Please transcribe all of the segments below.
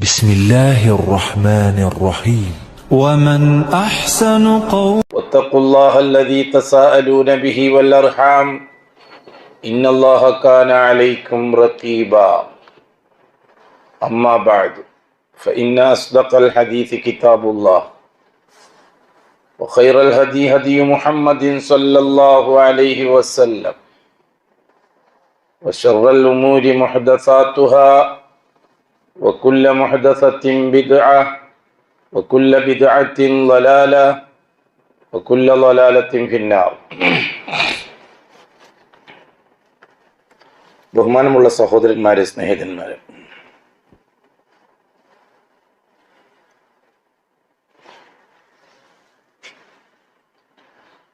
بسم الله الرحمن الرحيم ومن أحسن قولا واتقوا الله الذي تساءلون به والأرحام إن الله كان عليكم رقيبا أما بعد فإن أصدق الحديث كتاب الله وخير الهدي هدي محمد صلى الله عليه وسلم وشر الأمور محدثاتها وكل محدثة بدعة وكل بدعة ضلالة وكل ضلالة في النار. ബഹുമാനമുള്ള സഹോദരന്മാരെ, സ്നേഹിതന്മാരെ,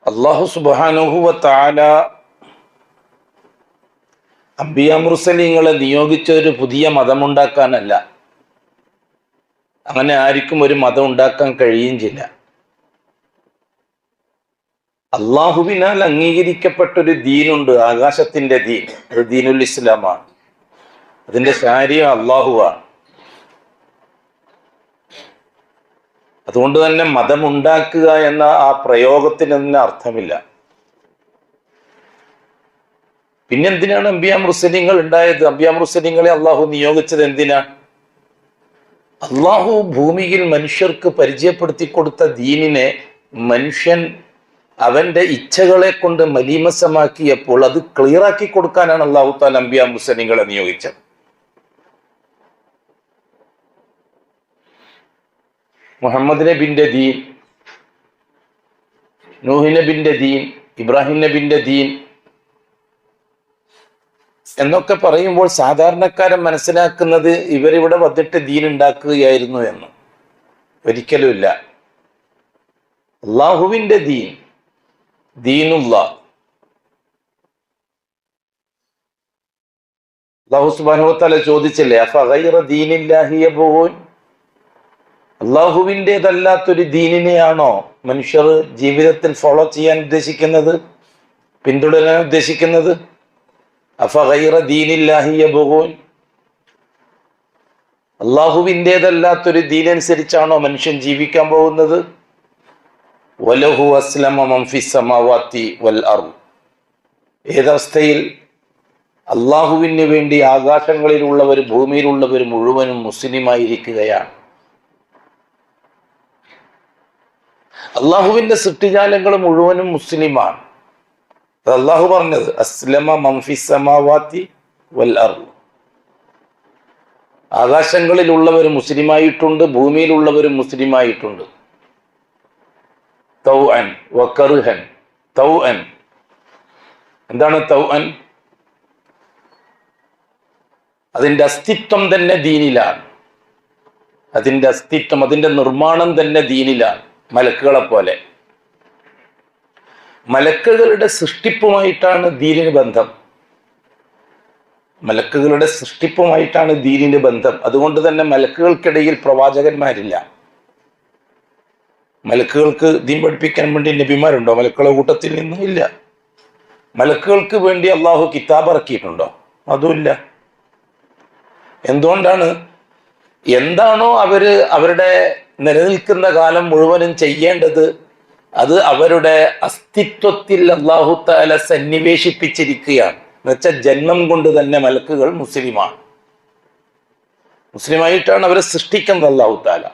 അല്ലാഹു സുബ്ഹാനഹു വ തആല അംബിയാ മുർസലീങ്ങളെ നിയോഗിച്ച ഒരു പുതിയ മതമുണ്ടാക്കാനല്ല. അങ്ങനെ ആർക്കും ഒരു മതം ഉണ്ടാക്കാൻ കഴിയുകയും ചെയ്യില്ല. അള്ളാഹുവിനാൽ അംഗീകരിക്കപ്പെട്ടൊരു ദീനുണ്ട്, ആകാശത്തിന്റെ ദീൻ. അത് ദീനുൽ ഇസ്ലാമാണ്. അതിന്റെ ശാരിയ അള്ളാഹുവാണ്. അതുകൊണ്ട് തന്നെ മതമുണ്ടാക്കുക എന്ന ആ പ്രയോഗത്തിന് തന്നെ അർത്ഥമില്ല. പിന്നെന്തിനാണ് അംബിയാ മുർസലീങ്ങൾ ഉണ്ടായത്? അംബിയാ മുർസലീങ്ങളെ അള്ളാഹു നിയോഗിച്ചത് എന്തിനാ? അള്ളാഹു ഭൂമിയിൽ മനുഷ്യർക്ക് പരിചയപ്പെടുത്തി കൊടുത്ത ദീനിനെ മനുഷ്യൻ അവന്റെ ഇച്ഛകളെ കൊണ്ട് മലീമസമാക്കിയപ്പോൾ അത് ക്ലിയറാക്കി കൊടുക്കാനാണ് അള്ളാഹു താല അംബിയാ മുർസലീങ്ങളെ നിയോഗിച്ചത്. മുഹമ്മദ് നബിന്റെ ദീൻ, നൂഹ് നബിന്റെ ദീൻ, ഇബ്രാഹിം നബിന്റെ ദീൻ എന്നൊക്കെ പറയുമ്പോൾ സാധാരണക്കാരൻ മനസ്സിലാക്കുന്നത് ഇവരിവിടെ വന്നിട്ട് ദീൻ ഉണ്ടാക്കുകയായിരുന്നു എന്ന്. ഒരിക്കലുമില്ല. അള്ളാഹുവിന്റെ ദീൻ, ദീനുല്ലാഹ്, അല്ലാഹു സുബ്ഹാനഹു വ തആല ചോദിച്ചില്ലേ, അഫഗൈറ ദീനില്ലാഹി യബ്ഗൂൻ, അള്ളാഹുവിൻ്റെതല്ലാത്തൊരു ദീനിനെയാണോ മനുഷ്യർ ജീവിതത്തിൽ ഫോളോ ചെയ്യാൻ ഉദ്ദേശിക്കുന്നത്, പിന്തുടരാൻ ഉദ്ദേശിക്കുന്നത്? അഫഗൈറ ദീനില്ലാഹി യബ്ഗൂൻ, അള്ളാഹുവിൻ്റെതല്ലാത്തൊരു ദീനനുസരിച്ചാണോ മനുഷ്യൻ ജീവിക്കാൻ പോകുന്നത്? വലഹു അസ്ലമ മൻ ഫിസ് സമാവാതി വൽ അർദ്, ഏതവസ്ഥയിൽ? അള്ളാഹുവിന് വേണ്ടി ആകാശങ്ങളിലുള്ളവർ ഭൂമിയിലുള്ളവർ മുഴുവനും മുസ്ലിമായിരിക്കുകയാണ്. അള്ളാഹുവിന്റെ സൃഷ്ടിജാലങ്ങൾ മുഴുവനും മുസ്ലിമാണ്. അള്ളാഹു പറഞ്ഞത് അസ്ലമ മൻ ഫിസ് സമാവാതി വൽ അർദ്, ആകാശങ്ങളിലുള്ളവർ മുസ്ലിമായിട്ടുണ്ട്, ഭൂമിയിലുള്ളവരും മുസ്ലിമായിട്ടുണ്ട്. തൗഅൻ വകർഹൻ. തൗഅൻ എന്താണ്? തൗഅൻ അതിന്റെ അസ്തിത്വം തന്നെ ദീനിലാണ്. അതിന്റെ അസ്തിത്വം, അതിന്റെ നിർമ്മാണം തന്നെ ദീനിലാണ്. മലക്കുകളെ പോലെ മലക്കുകളുടെ സൃഷ്ടിപ്പുമായിട്ടാണ് ദീനിന് ബന്ധം. മലക്കുകളുടെ സൃഷ്ടിപ്പുമായിട്ടാണ് ദീനിന് ബന്ധം. അതുകൊണ്ട് തന്നെ മലക്കുകൾക്കിടയിൽ പ്രവാചകന്മാരില്ല. മലക്കുകൾക്ക് ദീൻ പഠിപ്പിക്കാൻ വേണ്ടി നബിമാരുണ്ടോ മലക്കുകളുടെ കൂട്ടത്തിൽ നിന്നും? ഇല്ല. മലക്കുകൾക്ക് വേണ്ടി അള്ളാഹു കിതാബ് ഇറക്കിയിട്ടുണ്ടോ? അതുമില്ല. എന്തുകൊണ്ടാണ്? എന്താണോ അവരുടെ നിലനിൽക്കുന്ന കാലം മുഴുവനും ചെയ്യേണ്ടത്, അത് അവരുടെ അസ്തിത്വത്തിൽ അല്ലാഹു തആല സന്നിവേശിപ്പിച്ചിരിക്കുകയാണ്. എന്നുവെച്ചാൽ ജന്മം കൊണ്ട് തന്നെ മലക്കുകൾ മുസ്ലിമാണ്. മുസ്ലിമായിട്ടാണ് അവരെ സൃഷ്ടിക്കുന്നത് അല്ലാഹു തആല.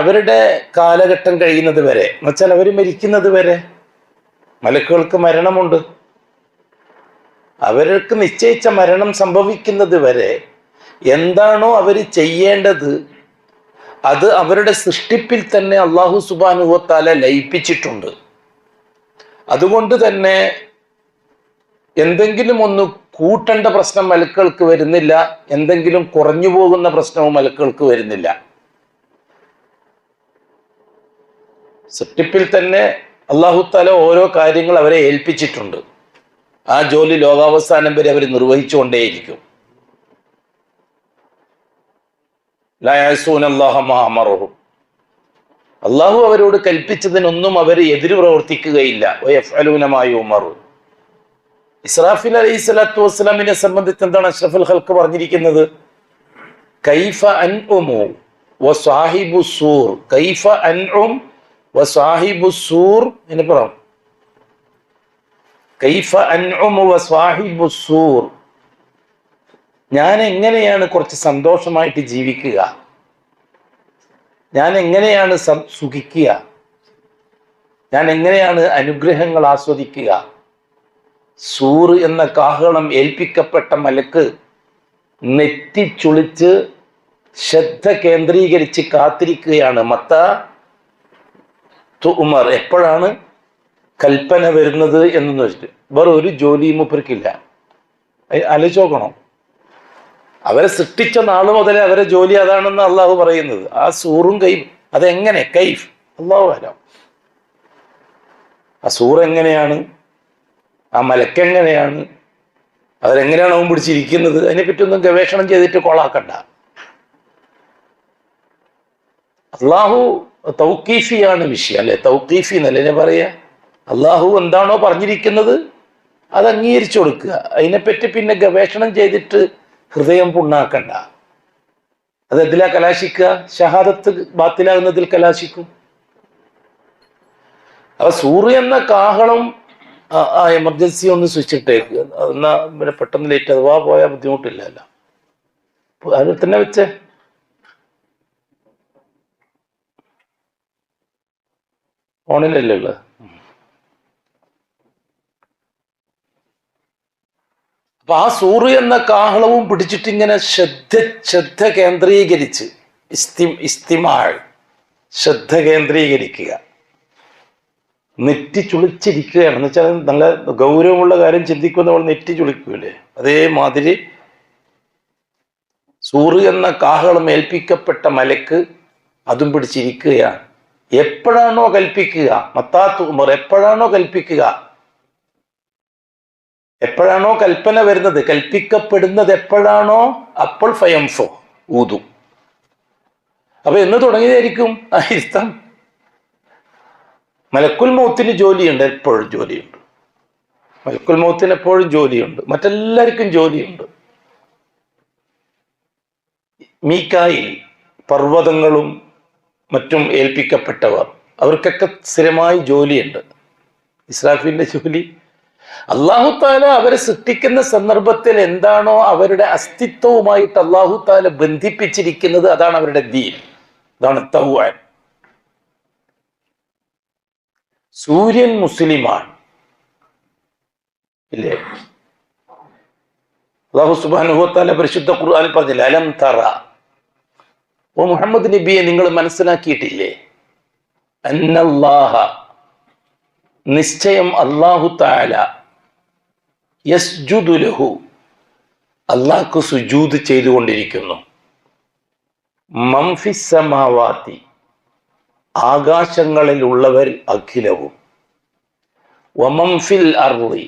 അവരുടെ കാലഘട്ടം കഴിയുന്നത് വരെ, എന്നുവെച്ചാൽ അവർ മരിക്കുന്നത് വരെ മലക്കുകൾക്ക് മരണമുണ്ട്. അവർക്ക് നിശ്ചയിച്ച മരണം സംഭവിക്കുന്നത് വരെ എന്താണോ അവർ ചെയ്യേണ്ടത് അത് അവരുടെ സൃഷ്ടിപ്പിൽ തന്നെ അല്ലാഹു സുബ്ഹാനഹു വ തആല ലയിപ്പിച്ചിട്ടുണ്ട്. അതുകൊണ്ട് തന്നെ എന്തെങ്കിലും ഒന്ന് കൂട്ടേണ്ട പ്രശ്നം മലക്കുകൾക്ക് വരുന്നില്ല, എന്തെങ്കിലും കുറഞ്ഞു പോകുന്ന പ്രശ്നവും മലക്കുകൾക്ക് വരുന്നില്ല. സൃഷ്ടിപ്പിൽ തന്നെ അല്ലാഹു തആല ഓരോ കാര്യങ്ങൾ അവരെ ഏൽപ്പിച്ചിട്ടുണ്ട്. ആ ജോലി ലോകാവസാനം വരെ അവർ നിർവഹിച്ചുകൊണ്ടേയിരിക്കും. ലാ യഅസൂന അല്ലാഹ മാ അമറഹും, അള്ളാഹു അവരോട് കൽപ്പിച്ചതിനൊന്നും അവർ എതിര് പ്രവർത്തിക്കുകയില്ല. വയഫ്അലൂന മാ യുമറൂൻ, ഇസ്രാഫിൽ അലൈഹി സ്വലാത്തു വസ്സലാമിനെ സംബന്ധിച്ച് എന്താണ് അഷ്റഫുൽ ഖൽഖ് പറഞ്ഞിരിക്കുന്നത്? കൈഫ അൻഉമു വസാഹിബു സൂർ, കൈഫ അൻഉം വസാഹിബു സൂർ എന്ന് പറയാം. കൈഫ അൻഉമു വസാഹിബു സൂർ, ഞാൻ എങ്ങനെയാണ് കുറച്ച് സന്തോഷമായിട്ട് ജീവിക്കുക, ഞാൻ എങ്ങനെയാണ് സുഖിക്കുക, ഞാൻ എങ്ങനെയാണ് അനുഗ്രഹങ്ങൾ ആസ്വദിക്കുക. സൂർ എന്ന കാഹളം ഏൽപ്പിക്കപ്പെട്ട മലക്ക് നെറ്റിച്ചുളിച്ച് ശ്രദ്ധ കേന്ദ്രീകരിച്ച് കാത്തിരിക്കുകയാണ്. ഉമർ, എപ്പോഴാണ് കൽപ്പന വരുന്നത് എന്ന് വെച്ചിട്ട് വേറെ ഒരു ജോലിയും മൂപ്പർക്കില്ല. ആലോചിച്ച് നോക്കണം. അവരെ സൃഷ്ടിച്ച നാൾ മുതലേ അവരെ ജോലി അതാണെന്ന് അള്ളാഹു പറയുന്നത്. ആ സൂറും കൈഫ് അതെങ്ങനെ കൈഫ് അള്ളാഹു ആലം. ആ സൂർ എങ്ങനെയാണ്, ആ മലക്കെങ്ങനെയാണ്, അവരെങ്ങനെയാണ് അവൻ പിടിച്ചിരിക്കുന്നത്, അതിനെപ്പറ്റി ഒന്നും ഗവേഷണം ചെയ്തിട്ട് കോളാക്കണ്ട. അള്ളാഹു തൗക്കീഫിയാണ് വിഷയം, അല്ലെ? തൗക്കീഫി എന്നല്ലേ പറയാ. അള്ളാഹു എന്താണോ പറഞ്ഞിരിക്കുന്നത് അത് അംഗീകരിച്ചു കൊടുക്കുക. അതിനെപ്പറ്റി പിന്നെ ഗവേഷണം ചെയ്തിട്ട് ഹൃദയം പുണ്ണാക്കണ്ട. അത് എന്തിലാ കലാശിക്കുക? ഷഹാദത്ത് ബാത്തിലാകുന്നതിൽ കലാശിക്കും. അപ്പൊ സൂറ് എന്ന കാഹളം ആ എമർജൻസി ഒന്ന് സ്വിച്ചിട്ടേക്ക്, എന്നാ പിന്നെ പെട്ടെന്ന് ലേറ്റ് അഥവാ പോയാൽ ബുദ്ധിമുട്ടില്ലല്ലോ. അത് തന്നെ വെച്ചേ. ഓണിലല്ലേ ഉള്ളത്. അപ്പൊ ആ സൂറ് എന്ന കാഹളവും പിടിച്ചിട്ട് ഇങ്ങനെ ശ്രദ്ധ കേന്ദ്രീകരിച്ച് ഇസ്തിമാൾ, ശ്രദ്ധ കേന്ദ്രീകരിക്കുക, നെറ്റി ചുളിച്ചിരിക്കുകയാണ്. എന്ന് വെച്ചാൽ നല്ല ഗൗരവമുള്ള കാര്യം ചിന്തിക്കുന്ന നമ്മൾ നെറ്റി ചുളിക്കൂലേ, അതേമാതിരി സൂറ് എന്ന കാഹളം ഏൽപ്പിക്കപ്പെട്ട മലക്ക് അതും പിടിച്ചിരിക്കുകയാണ്. എപ്പോഴാണോ കൽപ്പിക്കുക, മത്താത്ത് ഉമർ, എപ്പോഴാണോ കൽപ്പിക്കുക, എപ്പോഴാണോ കൽപ്പന വരുന്നത്, കൽപ്പിക്കപ്പെടുന്നത് എപ്പോഴാണോ അപ്പോൾ ഫയംഫോ ഊതും. അപ്പൊ എന്ന് തുടങ്ങിയതായിരിക്കും ആ ഇരുത്തം. മലക്കുൽ മൗത്തിന് ജോലിയുണ്ട്, എപ്പോഴും ജോലിയുണ്ട്. മലക്കുൽ മൗത്തിന് എപ്പോഴും ജോലിയുണ്ട്, മറ്റെല്ലാവർക്കും ജോലിയുണ്ട്. മീകായിൽ പർവ്വതങ്ങളും മറ്റും ഏൽപ്പിക്കപ്പെട്ടവർ, അവർക്കൊക്കെ സ്ഥിരമായി ജോലിയുണ്ട്. ഇസ്രാഫീലിന്റെ ജോലി അല്ലാഹു തആല അവരെ സൃഷ്ടിക്കുന്ന സന്ദർഭത്തിൽ എന്താണോ അവരുടെ അസ്തിത്വവുമായിട്ട് അല്ലാഹു തആല ബന്ധിപ്പിച്ചിരിക്കുന്നത്, അതാണ് അവരുടെ ദീൻ, അതാണ് തൗഅൻ. സൂര്യൻ മുസ്ലിമാണ്, ഇല്ലേ? അല്ലാഹു സുബ്ഹാനഹു വ തആല പരിശുദ്ധ ഖുർആനിൽ പറഞ്ഞില്ല, അലം തറ, ഓ മുഹമ്മദ് നബിയെ നിങ്ങൾ മനസ്സിലാക്കിയിട്ടില്ലേ, അന്നല്ലാഹ, നിശ്ചയം അല്ലാഹു തആല, യസ്ജുദു ലഹു, അല്ലാഹ്ക്ക് സുജൂദ് ചെയ്തുകൊണ്ടിരിക്കുന്നു, മൻ ഫിസ് സമാവാതി, ആകാശങ്ങളിലുള്ളവർ അഖിലവും, വമൻ ഫിൽ അർളി,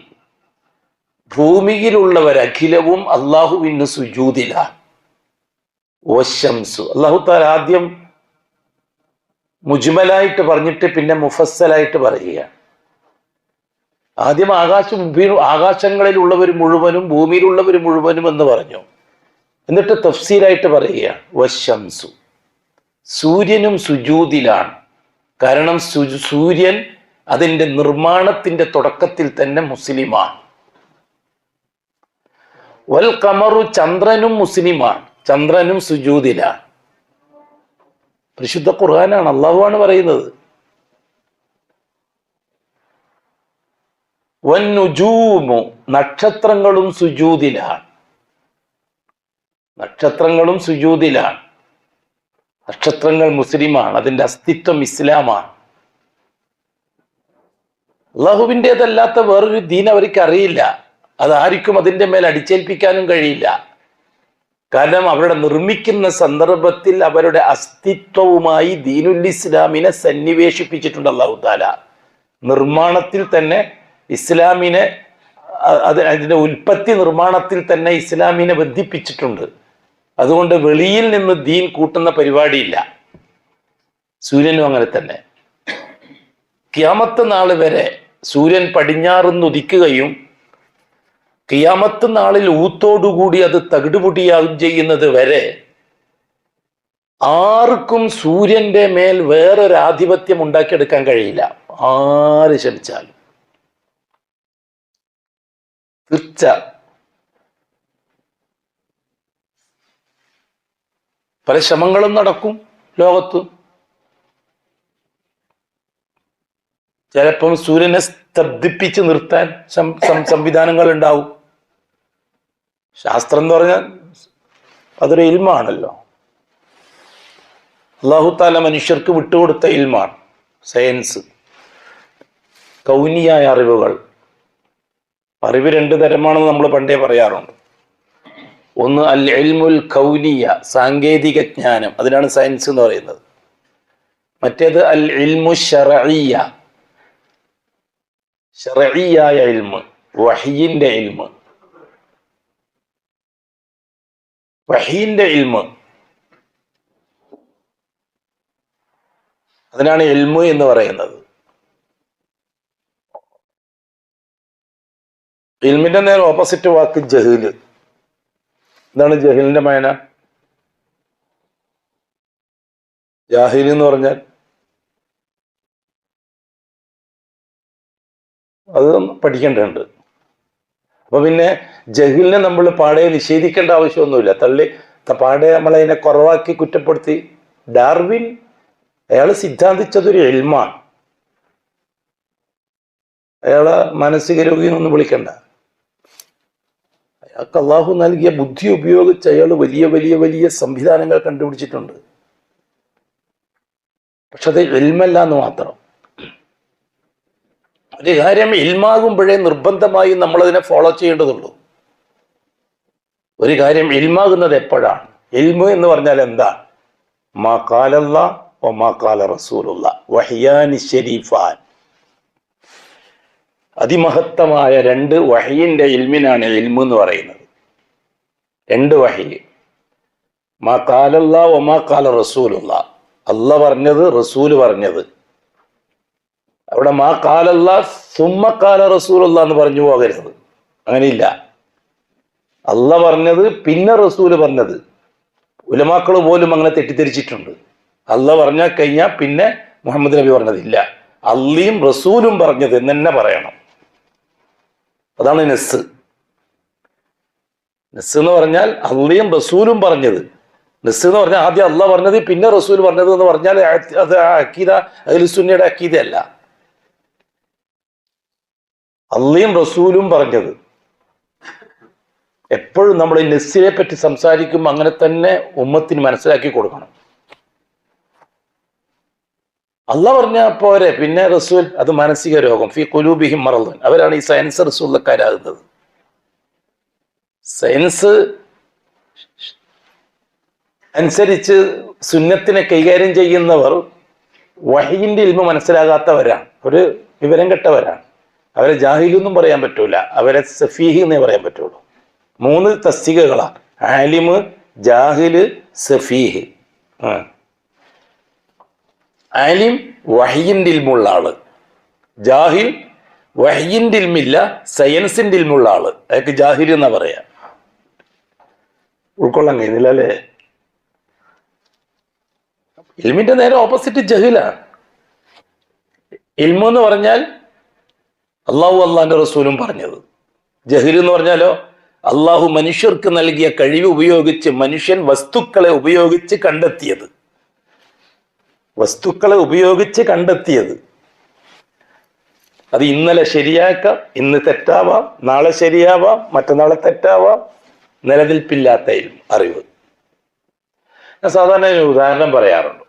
ഭൂമിയിലുള്ളവർ അഖിലവും അല്ലാഹുവിന് സുജൂദിലാണ്. വശംസു, അല്ലാഹു തആല ആദ്യം മുജ്മലായിട്ട് പറഞ്ഞിട്ട് പിന്നെ മുഫസ്സലായിട്ട് പറയുക. ആദ്യം ആകാശങ്ങളിലുള്ളവർ മുഴുവനും ഭൂമിയിലുള്ളവർ മുഴുവനും എന്ന് പറഞ്ഞു, എന്നിട്ട് തഫ്സീലായിട്ട് പറയുകയാണ് വശംസു, സൂര്യനും സുജൂദിലാണ്. കാരണം സൂര്യൻ അതിൻ്റെ നിർമ്മാണത്തിന്റെ തുടക്കത്തിൽ തന്നെ മുസ്ലിമാണ്. വൽ ഖമറു, ചന്ദ്രനും മുസ്ലിമാണ്, ചന്ദ്രനും സുജൂദിലാണ്. പരിശുദ്ധ ഖുർആനാണ്, അല്ലാഹുവാണ് പറയുന്നത്. വന്നുജൂമു, നക്ഷത്രങ്ങളും സുജൂദിലാണ്, നക്ഷത്രങ്ങളും സുജൂദിലാണ്. നക്ഷത്രങ്ങൾ മുസ്ലിമാണ്, അതിൻ്റെ അസ്തിത്വം ഇസ്ലാമാണ്. അള്ളാഹുവിൻ്റെതല്ലാത്ത വേറൊരു ദീൻ അവർക്ക് അറിയില്ല. അതാർക്കും അതിൻ്റെ മേൽ അടിച്ചേൽപ്പിക്കാനും കഴിയില്ല. കാരണം അവരുടെ നിർമ്മിക്കുന്ന സന്ദർഭത്തിൽ അവരുടെ അസ്തിത്വവുമായി ദീനുൽ ഇസ്ലാമിനെ സന്നിവേശിപ്പിച്ചിട്ടുണ്ട് അല്ലാഹു തആല. നിർമ്മാണത്തിൽ തന്നെ ഇസ്ലാമിനെ, അതിൻ്റെ ഉൽപ്പത്തി നിർമ്മാണത്തിൽ തന്നെ ഇസ്ലാമിനെ ബന്ധിപ്പിച്ചിട്ടുണ്ട്. അതുകൊണ്ട് വെളിയിൽ നിന്ന് ദീൻ കൂട്ടുന്ന പരിപാടിയില്ല. സൂര്യനും അങ്ങനെ തന്നെ. ഖിയാമത്ത് നാൾ വരെ സൂര്യൻ പടിഞ്ഞാറുന്ന് ഉദിക്കുകയും ഖിയാമത്ത് നാളിൽ ഊത്തോടുകൂടി അത് തകിടുപൊടിയാകും ചെയ്യുന്നത് വരെ ആർക്കും സൂര്യന്റെ മേൽ വേറൊരു ആധിപത്യം ഉണ്ടാക്കിയെടുക്കാൻ കഴിയില്ല. ആര് ശ്രമിച്ചാലും തീർച്ച. പല ശ്രമങ്ങളും നടക്കും ലോകത്ത്. ചിലപ്പം സൂര്യനെ സ്തബ്ധിപ്പിച്ച് നിർത്താൻ സംവിധാനങ്ങൾ ഉണ്ടാവും. ശാസ്ത്രം എന്ന് പറഞ്ഞാൽ അതൊരു ഇൽമാണല്ലോ. അല്ലാഹു തആല മനുഷ്യർക്ക് വിട്ടുകൊടുത്ത ഇൽമാണ് സയൻസ്. കൗനിയായ അറിവുകൾ. അറിവ് രണ്ട് തരമാണെന്ന് നമ്മൾ പണ്ടേ പറയാറുണ്ട്. ഒന്ന് അൽ ഇൽമുൽ കൗനിയ, സാങ്കേതിക ജ്ഞാനം, അതിനാണ് സയൻസ് എന്ന് പറയുന്നത്. മറ്റേത് അൽ ഇൽമു ശർഇയ്യ, ശർഇയ്യായ ഇൽമ്, വഹീന്റെ ഇൽമ്. വഹീന്റെ ഇൽമ്, അതിനാണ് ഇൽമു എന്ന് പറയുന്നത്. ഇൽമിന്റെ നേരെ ഓപ്പോസിറ്റ് വാക്ക് ജഹീല്. എന്താണ് ജഹീലിന്റെ മായന? ജാഹിൽ എന്ന് പറഞ്ഞാൽ അത് പഠിക്കേണ്ടതുണ്ട്. അപ്പൊ പിന്നെ ജഹീലിനെ നമ്മൾ പാടെ നിഷേധിക്കേണ്ട ആവശ്യമൊന്നുമില്ല. പാടെ നമ്മളതിനെ കുറവാക്കി കുറ്റപ്പെടുത്തി. ഡാർവിൻ അയാൾ സിദ്ധാന്തിച്ചതൊരു ഇൽമാണ്. അയാളെ മാനസിക രോഗി എന്നൊന്നും വിളിക്കണ്ട. അയാൾക്ക് അള്ളാഹു നൽകിയ ബുദ്ധി ഉപയോഗിച്ച് അയാൾ വലിയ വലിയ വലിയ സംവിധാനങ്ങൾ കണ്ടുപിടിച്ചിട്ടുണ്ട്. പക്ഷെ അത് ഇൽമല്ല എന്ന് മാത്രം. ഒരു കാര്യം ഇൽമാകുമ്പോഴേ നിർബന്ധമായും നമ്മളതിനെ ഫോളോ ചെയ്യേണ്ടതുള്ളൂ. ഒരു കാര്യം ഇൽമാകുന്നത് എപ്പോഴാണ്? ഇൽമു എന്ന് പറഞ്ഞാൽ എന്താ? മാ ഖാലല്ലാഹ് വ മാ ഖാല റസൂലുള്ളാഹ് വഹ്യാനി ശരീഫാൻ. അതിമഹത്തമായ രണ്ട് വഹയിന്റെ ഇൽമിനാണ് ഇൽമു എന്ന് പറയുന്നത്. രണ്ട് വഹി. മാ ഖാലല്ലാഹ് വ മാ ഖാല റസൂലുള്ളാഹ്, അല്ലാഹ് പറഞ്ഞത് റസൂല് പറഞ്ഞത്. അവിടെ മാ ഖാലല്ലാഹ് സുമ്മ ഖാല റസൂലുള്ളാഹ് എന്ന് പറഞ്ഞു പോകരുത്. അങ്ങനെയില്ല. അല്ലാഹ് പറഞ്ഞത് പിന്നെ റസൂല് പറഞ്ഞത്. ഉലമാക്കൾ പോലും അങ്ങനെ തെറ്റിദ്ധരിച്ചിട്ടുണ്ട്. അല്ലാഹ് പറഞ്ഞാൽ കഴിഞ്ഞാൽ പിന്നെ മുഹമ്മദ് നബി പറഞ്ഞതില്ല. അള്ളയും റസൂലും പറഞ്ഞത് എന്ന് തന്നെ പറയണം. അതാണ് നസ്. നസ് എന്ന് പറഞ്ഞാൽ അള്ളയും റസൂലും പറഞ്ഞത്. നസ് എന്ന് പറഞ്ഞാൽ ആദ്യം അള്ളാഹ് പറഞ്ഞത് പിന്നെ റസൂൽ പറഞ്ഞത് എന്ന് പറഞ്ഞാൽ അത് അക്കീദ അഹ്ലു സുന്നയുടെ അക്കീദയല്ല. അള്ളയും റസൂലും പറഞ്ഞത്. എപ്പോഴും നമ്മൾ ഈ നസ്സിനെ പറ്റി സംസാരിക്കുമ്പോൾ അങ്ങനെ തന്നെ ഉമ്മത്തിന് മനസ്സിലാക്കി കൊടുക്കണം. അള്ളാഹ് പറഞ്ഞ പോരെ പിന്നെ റസൂൽ, അത് മാനസിക രോഗം. ഫി ഖുലൂബിഹിം മറദുൻ. അവരാണ് ഈ സയൻസ് റസൂലുള്ളക്കാരാകുന്നത്. സയൻസ് അനുസരിച്ച് സുന്നത്തിനെ കൈകാര്യം ചെയ്യുന്നവർ വഹയിന്റെ ഇൽമ മനസ്സിലാകാത്തവരാണ്. ഒരു വിവരം കെട്ടവരാണ്. അവരെ ജാഹിലൊന്നും പറയാൻ പറ്റൂല. അവരെ സഫീഹ് എന്നേ പറയാൻ പറ്റുള്ളൂ. മൂന്ന് തസ്തികകളാണ്: ആലിമ്, ജാഹില്, സഫീഹ്. ആലിം വഹയിന്റെ ഇൽമുള്ള ആള്. ജാഹിൽ വഹയിന്റെ ഇൽമില്ല, സയൻസിന്റെ ഇൽമുള്ള ആള്. അയാൾക്ക് ജാഹിൽ എന്നാ പറയാ. ഉൾക്കൊള്ളാൻ കഴിയുന്നില്ല അല്ലേ? ഇൽമിന്റെ നേരെ ഓപ്പോസിറ്റ് ജഹിലാണ്. ഇൽമു എന്ന് പറഞ്ഞാൽ അള്ളാഹു അള്ളാഹിന്റെ റസൂലും പറഞ്ഞത്. ജഹിൽ എന്ന് പറഞ്ഞാലോ അള്ളാഹു മനുഷ്യർക്ക് നൽകിയ കഴിവ് ഉപയോഗിച്ച് മനുഷ്യൻ വസ്തുക്കളെ ഉപയോഗിച്ച് കണ്ടെത്തിയത്. വസ്തുക്കളെ ഉപയോഗിച്ച് കണ്ടെത്തിയത്. അത് ഇന്നലെ ശരിയാക്കാം, ഇന്ന് തെറ്റാവാം, നാളെ ശരിയാവാം, മറ്റന്നാളെ തെറ്റാവാം. നിലനിൽപ്പില്ലാത്ത അറിവ്. ഞാൻ സാധാരണ ഒരു ഉദാഹരണം പറയാറുണ്ട്.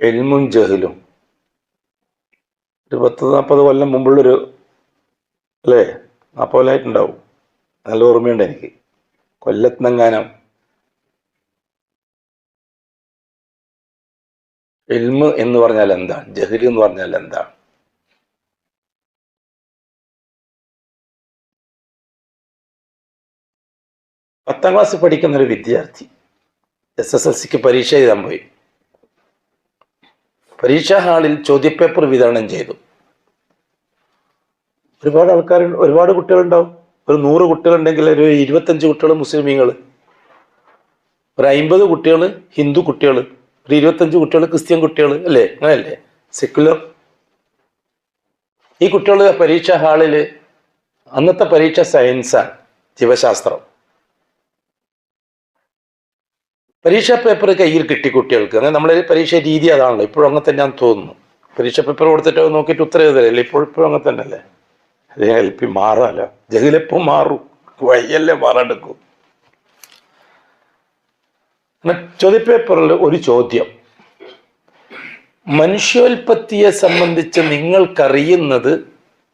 ഇൽമും ജഹലും ഒരു 10-40 കൊല്ലം മുമ്പുള്ളൊരു, അല്ലേ, 40 കൊല്ലമായിട്ടുണ്ടാവും. നല്ല ഓർമ്മയുണ്ട് എനിക്ക്. കൊല്ലത്തെങ്ങാനം ഇൽമ് എന്ന് പറഞ്ഞാൽ എന്താണ്, ജഹൽ എന്ന് പറഞ്ഞാൽ എന്താണ്? പത്താം ക്ലാസ് പഠിക്കുന്ന ഒരു വിദ്യാർത്ഥി SSLCക്ക് പരീക്ഷ എഴുതാൻ പോയി. പരീക്ഷാ ഹാളിൽ ചോദ്യപേപ്പർ വിതരണം ചെയ്തു. ഒരുപാട് ആൾക്കാർ, ഒരുപാട് കുട്ടികളുണ്ടാവും. ഒരു 100 കുട്ടികളുണ്ടെങ്കിൽ ഒരു 25 കുട്ടികൾ മുസ്ലിമീങ്ങൾ, ഒരു 50 കുട്ടികൾ ഹിന്ദു കുട്ടികൾ, ഒരു 25 കുട്ടികൾ ക്രിസ്ത്യൻ കുട്ടികൾ, അല്ലേ? അങ്ങനെയല്ലേ സെക്യുലർ? ഈ കുട്ടികൾ പരീക്ഷാ ഹാളിൽ, അന്നത്തെ പരീക്ഷ സയൻസാണ്, ജീവശാസ്ത്രം. പരീക്ഷാ പേപ്പർ കയ്യിൽ കിട്ടി കുട്ടികൾക്ക്. അങ്ങനെ നമ്മളെ പരീക്ഷ രീതി അതാണല്ലോ, ഇപ്പോഴും അങ്ങനെ തന്നെയാണെന്ന് തോന്നുന്നു. പരീക്ഷാ പേപ്പർ കൊടുത്തിട്ട് നോക്കിയിട്ട് ഉത്തരം എഴുതലല്ലേ? ഇപ്പോഴും അങ്ങനെ തന്നെ അല്ലേ? അല്ലെങ്കിൽ മാറാലോ, ജഹിലെപ്പം മാറും, വയ്യല്ലേ മാറാണ്ടെക്കും. ചോദ്യപേപ്പറിൽ ഒരു ചോദ്യം, മനുഷ്യോൽപത്തിയെ സംബന്ധിച്ച് നിങ്ങൾക്കറിയുന്നത്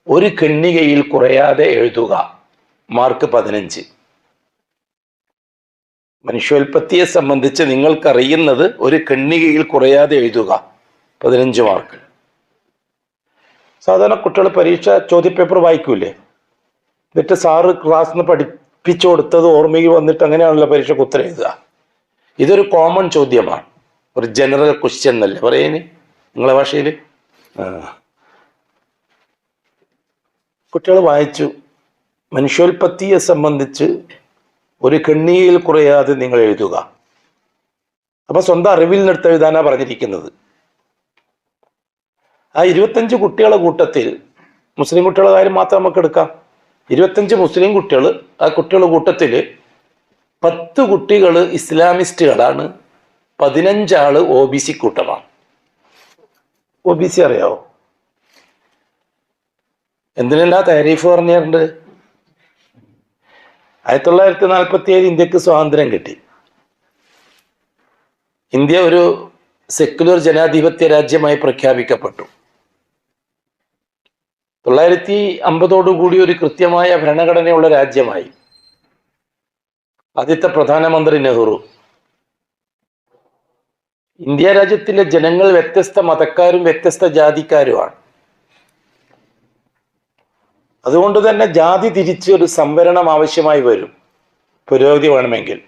ഒരു ഖണ്ഡികയിൽ കുറയാതെ എഴുതുക. മാർക്ക് 15. മനുഷ്യോൽപത്തിയെ സംബന്ധിച്ച് നിങ്ങൾക്കറിയുന്നത് ഒരു ഖണ്ഡികയിൽ കുറയാതെ എഴുതുക, 15 മാർക്ക്. സാധാരണ കുട്ടികൾ പരീക്ഷ ചോദ്യപേപ്പർ വായിക്കൂലേ? എന്നിട്ട് സാറ് ക്ലാസ്സിൽ നിന്ന് പഠിപ്പിച്ചു കൊടുത്തത് ഓർമ്മയിൽ വന്നിട്ട് അങ്ങനെയാണല്ലോ പരീക്ഷയ്ക്ക് ഉത്തരം എഴുതുക. ഇതൊരു കോമൺ ചോദ്യമാണ്, ഒരു ജനറൽ ക്വസ്റ്റ്യൻ എന്നല്ലേ പറയുന്നേ നിങ്ങളെ ഭാഷയിൽ. കുട്ടികൾ വായിച്ചു, മനുഷ്യോൽപത്തിയെ സംബന്ധിച്ച് ഒരു ഖണ്ഡികയിൽ കുറയാതെ നിങ്ങൾ എഴുതുക. അപ്പൊ സ്വന്തം അറിവിൽ നിന്നെടുത്ത് എഴുതാനാ പറഞ്ഞിരിക്കുന്നത്. ആ 25 കുട്ടികളുടെ കൂട്ടത്തിൽ, മുസ്ലിം കുട്ടികളുടെ കാര്യം മാത്രം നമുക്ക് എടുക്കാം, 25 മുസ്ലിം കുട്ടികൾ, ആ കുട്ടികളുടെ കൂട്ടത്തിൽ 10 കുട്ടികൾ ഇസ്ലാമിസ്റ്റുകളാണ്, 15 ആള് OBC കൂട്ടമാണ്. OBC അറിയാവോ? എന്തിനെല്ലാം താരീഫ് പറഞ്ഞിട്ടുണ്ട്. 1947 ഇന്ത്യക്ക് സ്വാതന്ത്ര്യം കിട്ടി. ഇന്ത്യ ഒരു സെക്യുലർ ജനാധിപത്യ രാജ്യമായി പ്രഖ്യാപിക്കപ്പെട്ടു. 1950 ഒരു കൃത്യമായ ഭരണഘടനയുള്ള രാജ്യമായി. ആദ്യത്തെ പ്രധാനമന്ത്രി നെഹ്റു. ഇന്ത്യ രാജ്യത്തിലെ ജനങ്ങൾ വ്യത്യസ്ത മതക്കാരും വ്യത്യസ്ത ജാതിക്കാരുമാണ്. അതുകൊണ്ട് തന്നെ ജാതി തിരിച്ച് ഒരു സംവരണം ആവശ്യമായി വരും പുരോഗതി വേണമെങ്കിൽ.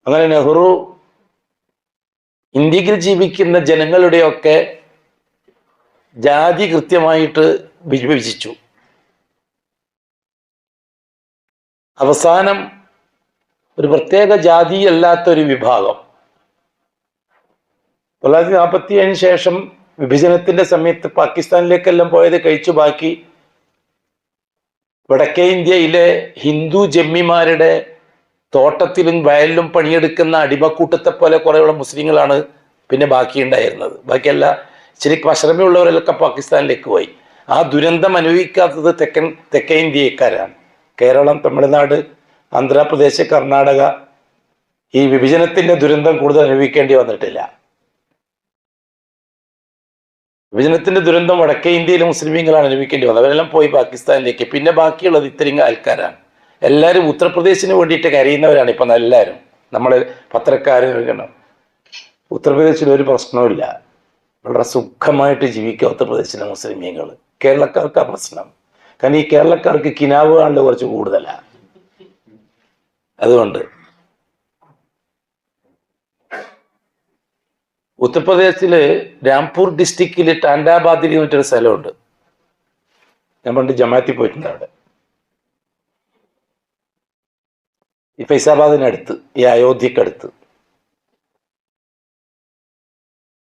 അങ്ങനെ നെഹ്റു ഇന്ത്യയിൽ ജീവിക്കുന്ന ജനങ്ങളുടെയൊക്കെ ജാതി കൃത്യമായിട്ട് വിഭജിച്ചു. അവസാനം ഒരു പ്രത്യേക ജാതിയല്ലാത്തൊരു വിഭാഗം 1947 ശേഷം വിഭജനത്തിന്റെ സമയത്ത് പാകിസ്ഥാനിലേക്കെല്ലാം പോയത് കഴിച്ചു ബാക്കി വടക്കേ ഇന്ത്യയിലെ ഹിന്ദു ജമ്മിമാരുടെ തോട്ടത്തിലും വയലിലും പണിയെടുക്കുന്ന അടിമക്കൂട്ടത്തെ പോലെ കുറേയുള്ള മുസ്ലിങ്ങളാണ് പിന്നെ ബാക്കിയുണ്ടായിരുന്നത്. ബാക്കിയല്ല ഇച്ചിരി വശമയുള്ളവരൊക്കെ പാകിസ്ഥാനിലേക്ക് പോയി. ആ ദുരന്തം അനുഭവിക്കാത്തത് തെക്കേ ഇന്ത്യക്കാരാണ്. കേരളം, തമിഴ്നാട്, ആന്ധ്രാപ്രദേശ്, കർണാടക ഈ വിഭജനത്തിന്റെ ദുരന്തം കൂടുതൽ അനുഭവിക്കേണ്ടി വന്നിട്ടില്ല. വിഭജനത്തിന്റെ ദുരന്തം വടക്കേ ഇന്ത്യയിലെ മുസ്ലിമീങ്ങളാണ് അനുഭവിക്കേണ്ടി വന്നത്. അവരെല്ലാം പോയി പാകിസ്ഥാനിലേക്ക്. പിന്നെ ബാക്കിയുള്ളത് ഇത്രയും ആൾക്കാരാണ്. എല്ലാവരും ഉത്തർപ്രദേശിന് വേണ്ടിയിട്ട് കരയുന്നവരാണ് ഇപ്പം എല്ലാവരും. നമ്മൾ പത്രക്കാരും ഉത്തർപ്രദേശിൽ ഒരു പ്രശ്നവുമില്ല, വളരെ സുഖമായിട്ട് ജീവിക്കുക ഉത്തർപ്രദേശിലെ മുസ്ലിമീങ്ങൾ. കേരളക്കാർക്ക് ആ പ്രശ്നം. കാരണം ഈ കേരളക്കാർക്ക് കിനാവ് കാണൽ കുറച്ച് കൂടുതലാണ്. അതുകൊണ്ട് ഉത്തർപ്രദേശില് രാംപൂർ ഡിസ്ട്രിക്റ്റില് ടാൻഡാബാദിൽ എന്നൊരു സ്ഥലമുണ്ട്. ഞാൻ പണ്ട് ജമാഅത്തിൽ പോയിട്ടുണ്ട് അവിടെ. ഈ ഫൈസാബാദിനടുത്ത്, ഈ അയോധ്യക്കടുത്ത്.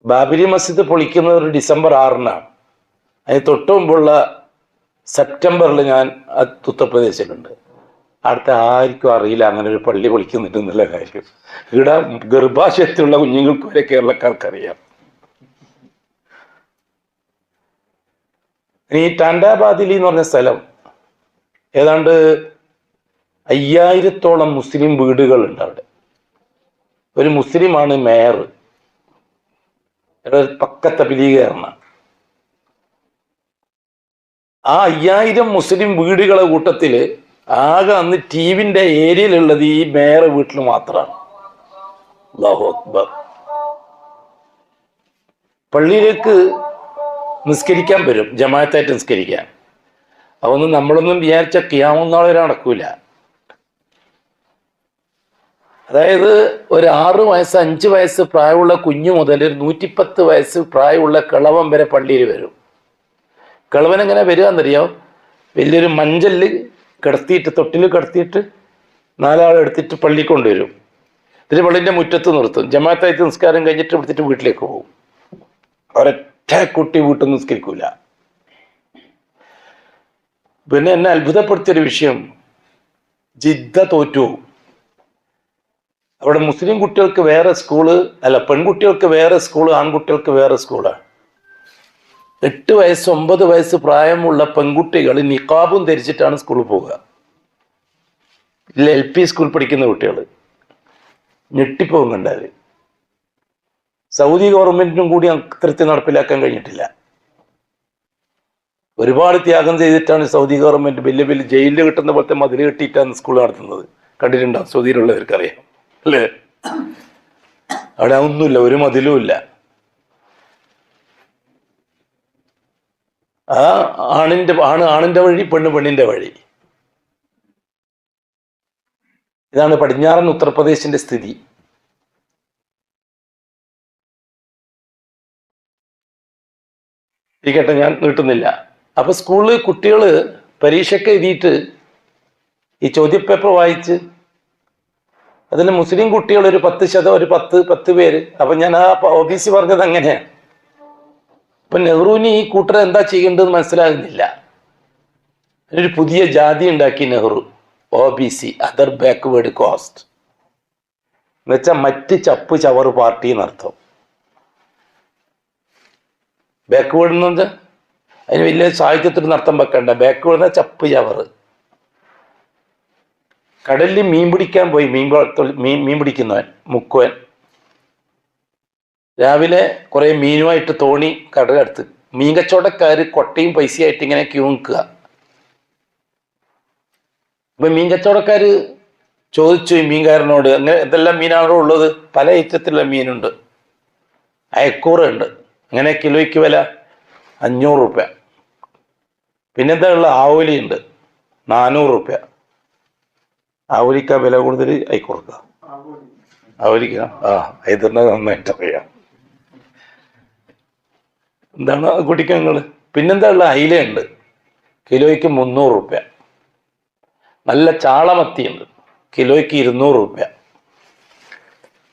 ബാബരി മസ്ജിദ് പൊളിക്കുന്നത് ഒരു ഡിസംബർ 6-നാണ്. അതിന് തൊട്ട് മുമ്പുള്ള സെപ്റ്റംബറിൽ ഞാൻ ഉത്തർപ്രദേശിലുണ്ട്. അടുത്ത ആർക്കും അറിയില്ല അങ്ങനെ ഒരു പള്ളി പൊളിക്കുന്നുണ്ടെന്നുള്ള കാര്യം. ഇവിടെ ഗർഭാശയത്തിലുള്ള കുഞ്ഞുങ്ങൾക്ക് വരെ കേരളക്കാർക്കറിയാം. ഈ ടാൻഡാബാദിലി എന്ന് പറഞ്ഞ സ്ഥലം ഏതാണ്ട് 5000-ഓളം മുസ്ലിം വീടുകളുണ്ട് അവിടെ. ഒരു മുസ്ലിമാണ് മേയർ, പക്കത്തെ പിലീകരണ. ആ 5000 മുസ്ലിം വീടുകളെ കൂട്ടത്തില് ആകെ അന്ന് ടിവിന്റെ ഏരിയയിലുള്ളത് ഈ മേയർ വീട്ടിൽ മാത്രമാണ്. അല്ലാഹു അക്ബർ. പള്ളിയിലേക്ക് നിസ്കരിക്കാൻ വരും, ജമാഅത്തായിട്ട് നിസ്കരിക്കാൻ. അതൊന്നും നമ്മളൊന്നും വിചാരിച്ച ഖിയാമത്ത് നാൾ വരെ നടക്കൂല. അതായത് ഒരു 6 വയസ്സ് 5 വയസ്സ് പ്രായമുള്ള കുഞ്ഞു മുതൽ 110 വയസ്സ് പ്രായമുള്ള കിളവൻ വരെ പള്ളിയിൽ വരും. കിളവൻ എങ്ങനെ വരിക എന്നറിയാം? വലിയൊരു മഞ്ചല് കിടത്തിയിട്ട്, തൊട്ടിൽ കിടത്തിയിട്ട് 4 ആൾ എടുത്തിട്ട് പള്ളി കൊണ്ടുവരും. ഇതിൽ പള്ളിൻ്റെ മുറ്റത്ത് നിർത്തും. ജമാഅത്തായിട്ട് നിസ്കാരം കഴിഞ്ഞിട്ട് എടുത്തിട്ട് വീട്ടിലേക്ക് പോകും. ഒരൊറ്റ കുട്ടി വീട്ടിൽ നിസ്കരിക്കൂല. പിന്നെ എന്നെ അത്ഭുതപ്പെടുത്തിയൊരു വിഷയം, ജിദ്ദ തോറ്റു. അവിടെ മുസ്ലിം കുട്ടികൾക്ക് വേറെ സ്കൂള്, അല്ല പെൺകുട്ടികൾക്ക് വേറെ സ്കൂള്, ആൺകുട്ടികൾക്ക് വേറെ സ്കൂളാണ്. 8 വയസ്സ് 9 വയസ്സ് പ്രായമുള്ള പെൺകുട്ടികൾ നിഖാബും ധരിച്ചിട്ടാണ് സ്കൂളിൽ പോവുക. LP സ്കൂൾ പഠിക്കുന്ന കുട്ടികൾ ഞെട്ടിപ്പോകും കണ്ടാൽ. സൗദി ഗവൺമെന്റിനും കൂടി അത്തരത്തിൽ നടപ്പിലാക്കാൻ കഴിഞ്ഞിട്ടില്ല. ഒരുപാട് ത്യാഗം ചെയ്തിട്ടാണ് സൗദി ഗവൺമെന്റ് വലിയ വലിയ ജയിലിൽ കിട്ടുന്ന പോലത്തെ മതിൽ കെട്ടിയിട്ടാണ് സ്കൂൾ നടത്തുന്നത്. കണ്ടിട്ടുണ്ടാവും, സൗദിയിലുള്ളവർക്കറിയാം അല്ലേ? അവിടെ ഒന്നുമില്ല, ഒരു മതിലും ഇല്ല. ആണിന്റെ വഴി, പെണ്ണിന്റെ വഴി. ഇതാണ് പടിഞ്ഞാറൻ ഉത്തർപ്രദേശിന്റെ സ്ഥിതി. ഇരിക്കട്ടെ, ഞാൻ നീട്ടുന്നില്ല. അപ്പൊ സ്കൂളിൽ കുട്ടികള് പരീക്ഷയ്ക്ക് എഴുതിയിട്ട് ഈ ചോദ്യപേപ്പർ വായിച്ച് അതിന് മുസ്ലിം കുട്ടികൾ ഒരു 10 പേര്. അപ്പൊ ഞാൻ ആ OBC പറഞ്ഞത് അങ്ങനെയാണ്. അപ്പൊ നെഹ്റുവിന് ഈ കൂട്ടർ എന്താ ചെയ്യേണ്ടതെന്ന് മനസ്സിലാകുന്നില്ല. ഒരു പുതിയ ജാതി ഉണ്ടാക്കി Nehru, OBC, other backward cast, എന്നുവെച്ചാൽ മറ്റ് ചപ്പ് ചവറ് പാർട്ടി എന്നർത്ഥം. ബാക്ക്വേർഡ് എന്ന് വെച്ചാൽ അതിന് വലിയ സാഹിത്യത്തിന് അർത്ഥം വെക്കണ്ട. ബാക്ക്വേർഡ് എന്നാൽ ചപ്പ് ചവറ്. കടലിൽ മീൻ പിടിക്കാൻ പോയി, മീൻ പിടിക്കുന്നവൻ മുക്കുവൻ രാവിലെ കുറെ മീനുമായിട്ട് തോണി കടലടുത്ത്. മീൻ കച്ചവടക്കാർ കൊട്ടയും പൈസയായിട്ട് ഇങ്ങനെ ക്യൂ നിൽക്കുക. അപ്പൊ മീൻ കച്ചവടക്കാര് ചോദിച്ചു മീൻകാരനോട്, അങ്ങനെ എന്തെല്ലാം മീനാണോ ഉള്ളത്? പല ഐറ്റത്തിലുള്ള മീനുണ്ട്. അയക്കൂറ ഉണ്ട്, അങ്ങനെ കിലോയ്ക്ക് വില 500 രൂപ. പിന്നെന്താ ഉള്ള ആവോലി ഉണ്ട്, 400 രൂപ. ആവോലിക്ക വില കൂടുതൽ, അയക്കൂർക്ക ആവോലിക്ക ഇതിന് നന്നായിട്ട് അറിയാം. എന്താണ് കുടിക്കങ്ങൾ. പിന്നെന്താ ഉള്ള അയിലയുണ്ട്, കിലോയ്ക്ക് 300 രൂപ. നല്ല ചാളമത്തിയുണ്ട്, കിലോയ്ക്ക് 200 രൂപ.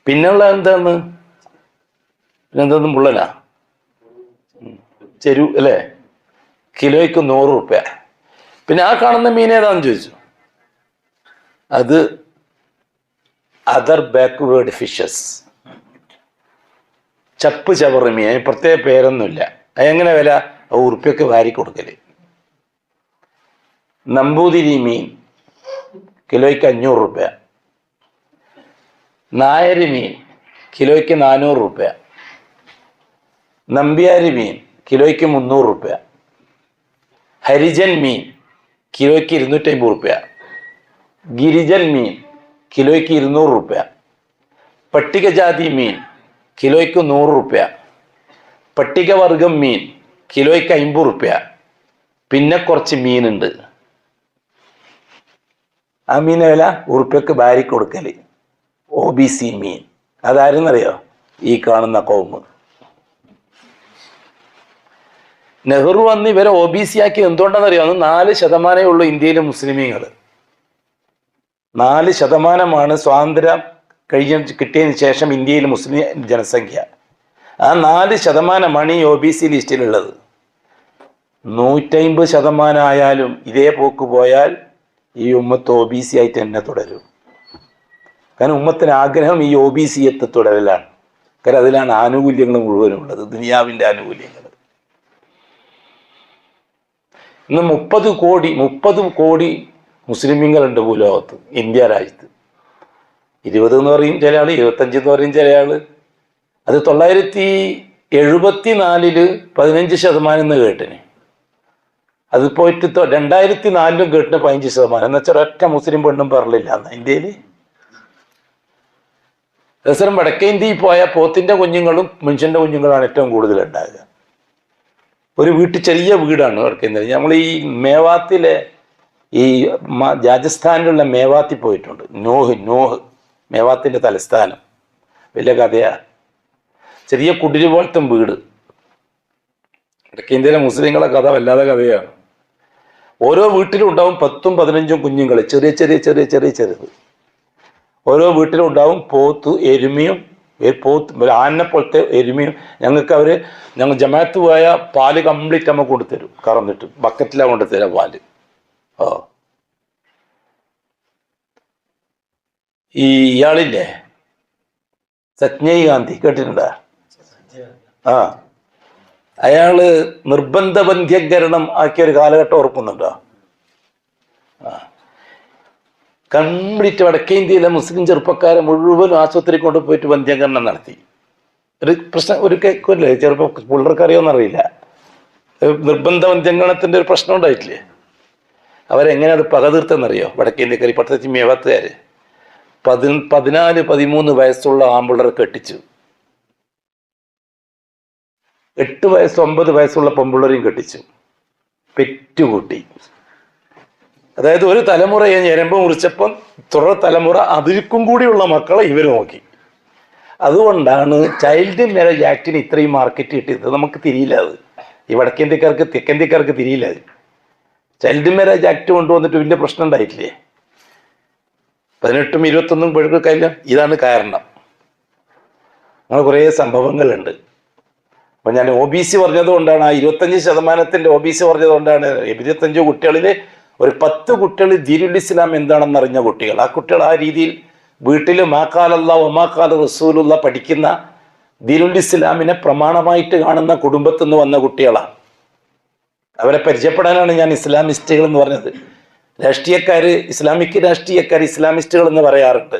പിന്നെയുള്ള പിന്നെന്താന്ന് മുള്ളനാ, ചെരു അല്ലേ, കിലോയ്ക്ക് 100 രൂപ. പിന്നെ ആ കാണുന്ന മീൻ ഏതാന്ന് ചോദിച്ചു. അത് അതർ ബാക്ക്വേർഡ് ഫിഷസ്, ചപ്പ് ചവറ് മീൻ. അതിന് പ്രത്യേക പേരൊന്നുമില്ല. അതെങ്ങനെ വില? ഉറുപ്പ്യൊക്കെ വാരി കൊടുക്കല്. നമ്പൂതിരി മീൻ കിലോയ്ക്ക് 500 രൂപ. നായര് മീൻ കിലോയ്ക്ക് 400 രൂപ. നമ്പ്യാരി മീൻ കിലോയ്ക്ക് 300 രൂപ. ഹരിജൻ മീൻ കിലോയ്ക്ക് 250 രൂപ. ഗിരിജൻ മീൻ കിലോയ്ക്ക് 200 രൂപ. പട്ടികജാതി മീൻ കിലോയ്ക്ക് 100 രൂപ. പട്ടികവർഗം മീൻ കിലോയ്ക്ക് 50 രൂപ. പിന്നെ കുറച്ച് മീനുണ്ട്, ആ മീൻ വില ഉറുപ്പ്യക്ക് ഭാരി കൊടുക്കല്. OBC മീൻ. അതാരെന്നറിയോ? ഈ കാണുന്ന കൗമ്. നെഹ്റു വന്ന് ഇവരെ OBC ആക്കി എന്തുകൊണ്ടാണെന്നറിയോ? 4% ഉള്ളൂ ഇന്ത്യയിലെ മുസ്ലിമീങ്ങൾ. 4% സ്വാതന്ത്ര്യം കിട്ടിയതിന് ശേഷം ഇന്ത്യയിൽ മുസ്ലിം ജനസംഖ്യ. ആ 4% ഈ OBC ലിസ്റ്റിലുള്ളത്. 150% ആയാലും ഇതേ പോക്ക് പോയാൽ ഈ ഉമ്മത്ത് OBC ആയിട്ട് തന്നെ തുടരും. കാരണം ഉമ്മത്തിന് ആഗ്രഹം ഈ OBCയത്തെ തുടരലാണ്. കാരണം അതിലാണ് ആനുകൂല്യങ്ങൾ മുഴുവനും ഉള്ളത്, ദുനിയാവിൻ്റെ ആനുകൂല്യങ്ങൾ. ഇന്ന് 30 കോടി മുസ്ലിമീങ്ങളുണ്ട് ഭൂലോകത്ത്, ഇന്ത്യ രാജ്യത്ത്. 20 എന്ന് പറയും ചില ആള്, 25 എന്ന് പറയും ചില ആള്. അത് 974 15% എന്ന് കേട്ടിന്. അത് പോയിട്ട് 2004 കേട്ടിന് 15%. എന്ന് വെച്ചാൽ ഒറ്റ മുസ്ലിം പെണ്ണും പറഞ്ഞില്ല അന്ന് ഇന്ത്യയിൽ. രസം വടക്കേ ഇന്ത്യയിൽ പോയാൽ പോത്തിന്റെ കുഞ്ഞുങ്ങളും മനുഷ്യന്റെ കുഞ്ഞുങ്ങളാണ് ഏറ്റവും കൂടുതൽ ഉണ്ടാകുക. ഒരു വീട്ടിൽ ചെറിയ വീടാണ് വടക്കേ ഇന്ത്യ. നമ്മൾ ഈ മേവാത്തിലെ, ഈ രാജസ്ഥാനിലുള്ള മേവാത്തിൽ പോയിട്ടുണ്ട്. നോഹ് മേവാത്തിൻ്റെ തലസ്ഥാനം. വലിയ കഥയാണ്. ചെറിയ കുടില് പോലത്തെ വീട്. വടക്കേ ഇന്ത്യയിലെ മുസ്ലിങ്ങളെ കഥ വല്ലാതെ കഥയാണ്. ഓരോ വീട്ടിലും ഉണ്ടാവും 10ഉം 15ഉം കുഞ്ഞുങ്ങൾ, ചെറുത്. ഓരോ വീട്ടിലും ഉണ്ടാവും പോത്ത്, എരുമയും, ആനെ പോലത്തെ എരുമയും. ഞങ്ങൾ ജമാഅത്ത് പോയ പാല് കംപ്ലീറ്റ് നമ്മൾ കൊണ്ടുതരും, കറന്നിട്ട് ബക്കറ്റിലാണ് കൊണ്ടുതരാം പാല്. ഇയാളില്ലേ സഞ്ജയ് ഗാന്ധി, കേട്ടിട്ടുണ്ടാ? അയാള് നിർബന്ധ ബന്ധ്യകരണം ആക്കിയ ഒരു കാലഘട്ടം ഓർക്കുന്നുണ്ടോ? കംപ്ലീറ്റ് വടക്കേ ഇന്ത്യയിലെ മുസ്ലിം ചെറുപ്പക്കാരെ മുഴുവൻ ആശുപത്രി കൊണ്ടുപോയിട്ട് ബന്ധ്യകരണം നടത്തി. ഒരു പ്രശ്നം ഒരു കേൾക്കുമല്ലേ, പിള്ളേർക്ക് അറിയുമെന്നറിയില്ല. നിർബന്ധ ബന്ധ്യകരണത്തിന്റെ ഒരു പ്രശ്നം ഉണ്ടായിട്ടില്ലേ? അവരെങ്ങനെ അത് പക തീർത്തെന്നറിയോ? വടക്കേ ഇന്ത്യക്കാർ, പ്രത്യേകിച്ച് മേവാത്തുകാര് 14-13 വയസ്സുള്ള ആമ്പിള്ളേരെ കെട്ടിച്ചു. 8 വയസ്സ് 9 വയസ്സുള്ള പെമ്പിള്ളേരെയും കെട്ടിച്ചു, പെറ്റുകൂട്ടി. അതായത് ഒരു തലമുറയെ ഞരമ്പ് മുറിച്ചപ്പം തുടർ തലമുറ അതിൽക്കും കൂടിയുള്ള മക്കളെ ഇവർ നോക്കി. അതുകൊണ്ടാണ് ചൈൽഡ് മാരേജ് ആക്ടിന് ഇത്രയും മാർക്കറ്റ് കിട്ടിയത്. നമുക്ക് തിരിയില്ല അത്. ഈ വടക്കേന്ത്യക്കാർക്ക് തെക്കേന്ത്യക്കാർക്ക് തിരിയില്ല അത്. ചൈൽഡ് മാരേജ് ആക്ട് കൊണ്ടുവന്നിട്ട് വലിയ പ്രശ്നം ഉണ്ടായിട്ടില്ലേ? 18ഉം 21ഉം പെഴുക്കല്ല. ഇതാണ് കാരണം. അങ്ങനെ കുറേ സംഭവങ്ങളുണ്ട്. അപ്പം ഞാൻ OBC പറഞ്ഞത് കൊണ്ടാണ്, ആ 25% OBC പറഞ്ഞത് കൊണ്ടാണ് 25 കുട്ടികളിൽ ഒരു 10 കുട്ടികൾ ദീനുൽ ഇസ്ലാം എന്താണെന്ന് അറിഞ്ഞ കുട്ടികൾ. ആ കുട്ടികൾ ആ രീതിയിൽ വീട്ടിൽ മാക്കാലല്ലാ ഒമാക്കാല റസൂലുള്ള പഠിക്കുന്ന ദീനുൽ ഇസ്ലാമിനെ പ്രമാണമായിട്ട് കാണുന്ന കുടുംബത്തിൽ നിന്ന് വന്ന കുട്ടികളാണ്. അവരെ പരിചയപ്പെടാനാണ് ഞാൻ ഇസ്ലാമിസ്റ്റുകൾ എന്ന് പറഞ്ഞത്. ഇസ്ലാമിക് രാഷ്ട്രീയക്കാർ ഇസ്ലാമിസ്റ്റുകൾ എന്ന് പറയാറുണ്ട്.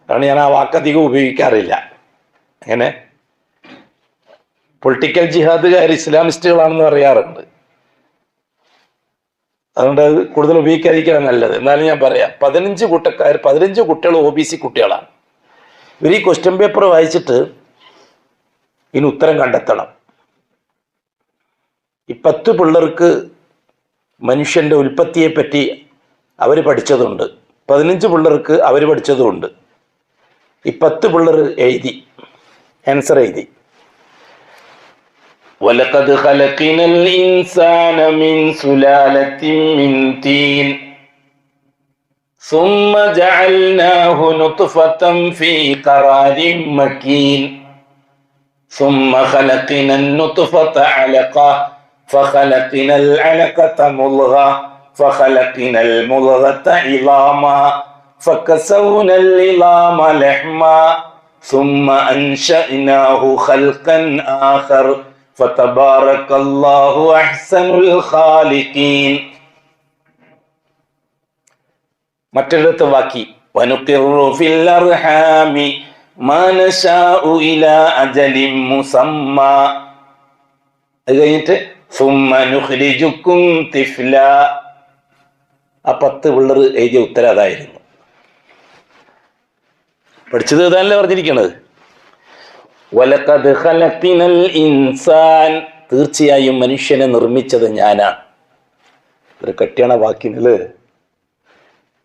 കാരണം ഞാൻ ആ വാക്കധികം ഉപയോഗിക്കാറില്ല. അങ്ങനെ പൊളിറ്റിക്കൽ ജിഹാദുകാർ ഇസ്ലാമിസ്റ്റുകളാണെന്ന് പറയാറുണ്ട്. അതുകൊണ്ട് അത് കൂടുതൽ ഉപയോഗിക്കാതിരിക്കാൻ നല്ലത്. എന്നാലും ഞാൻ പറയാം, 15 കുട്ടികൾ OBC കുട്ടികളാണ്. ഇവർ ഈ ക്വസ്റ്റ്യൻ പേപ്പർ വായിച്ചിട്ട് ഇതിന് ഉത്തരം കണ്ടെത്തണം. ഈ 10 പിള്ളേർക്ക് മനുഷ്യന്റെ ഉൽപ്പത്തിയെ പറ്റി അവർ പഠിച്ചതുണ്ട്, 15 പിള്ളേർക്ക് അവർ പഠിച്ചതുമുണ്ട്. ഈ 10 പിള്ളേർ എഴുതി, ആൻസർ എഴുതി. وَلَقَدْ خَلَقْنَا الْإِنسَانَ مِنْ سُلَالَةٍ مِنْ طِينٍ ثُمَّ جَعَلْنَاهُ نُطْفَةً فِي قَرَارٍ مَكِينٍ ثُمَّ خَلَقْنَا النُّطْفَةَ عَلَقَةً فَخَلَقْنَا الْعَلَقَةَ مُضْغَةً فَخَلَقْنَا الْمُضْغَةَ عِظَامًا فَكَسَوْنَا الْعِظَامَ لَحْمًا ثُمَّ أَنشَأْنَاهُ خَلْقًا آخَرَ فَتَبَارَكَ اللَّهُ أَحْسَنُ الْخَالِقِينَ. മറ്റൊരിടത്ത് ബാക്കി وَنُقِرُّ فِي الْأَرْحَامِ مَا نَشَاءُ إِلَى أَجَلٍ مُّسَمًّى. അത് കഴിഞ്ഞിട്ട് ثُمَّ نُخْرِجُكُمْ طِفْلًا. ആ 10 പിള്ളേർ എഴുതിയ ഉത്തരം അതായിരുന്നു. പഠിച്ചത് ഇതല്ലേ പറഞ്ഞിരിക്കണത്. വലഖദ് ഖലഖ്നൽ ഇൻസാൻ, തീർച്ചയായും മനുഷ്യനെ നിർമ്മിച്ചത് ഞാനാണ്. ഒരു കട്ടിയാണ് വാക്കിനല്ലേ.